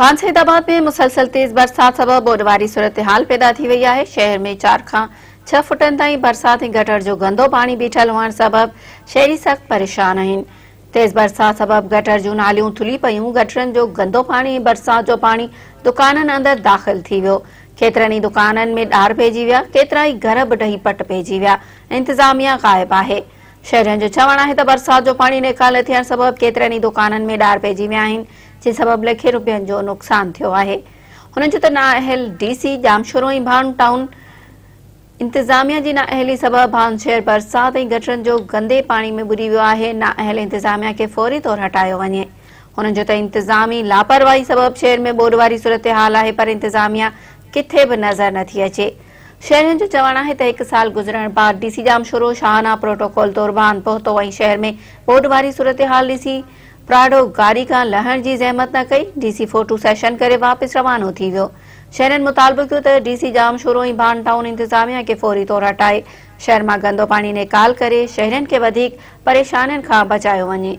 आबाद में मुसलसल तेज बरसात सबब बोडवारी सूरत हाल पैदा थी वही है। शहर में 4 खां 6 फुटन ताईं बरसात गटर जो गंदो पानी बीठल हुअण सबब शहरी सख्त परेशान आहिनि। तेज बरसात सबब गटर जूं नालियूं थुली पयूं। गटरनि जो गंदो पानी बरसात जो पानी दुकाननि अंदर दाख़िल थी वियो। केतिरनि ई दुकाननि में ॾार पइजी विया। केतिरा ई घर बि ढही पट पइजी विया। इंतज़ामिया ग़ाइब आहे। शहरियुनि जो चवणु आहे त बरसात जो पानी निकाल थियण सबब केतिरनि ई दुकाननि में ॾार पइजी विया आहिनि, जे सबब लखे रुपयनि जो नुक़सान थियो आहे। हुननि जो त नाअहल डीसी जामशोरो ऐं भान टाउन इंतज़ामिया जी नाअहली सबब भान शहर बरसात ऐं गटरनि जो गंदे पानी में बुॾी वियो आहे। नाअहल इंतज़ामिया खे फौरी तौर हटायो वञे। हुननि जो त इंतज़ामी लापरवाही सबब शहर में ॿोॾ वारी सूरत हाल आहे, पर इंतज़ामिया किथे बि नज़र नथी अचे। शहरियुनि जो चवणु आहे त 1 साल गुज़रण बाद डीसी जामशोरो शाहाना प्रोटोकॉल तौर भान पहुतो ऐं शहर में ॿोॾ वारी सूरत हाल ॾिसी प्राडो गाड़ी खां लहण जी ज़हमत न कई। डीसी फोटो सेशन करे वापसि रवानो थी वियो। शहरनि मुतालबो कयो त डीसी जामशोरो ऐं भान टाउन इंतज़ामिया खे फौरी तौर हटाए शहर मां गंदो पानी निकाल करे शहरियुनि खे वधीक परेशानियुनि खां बचायो वञे।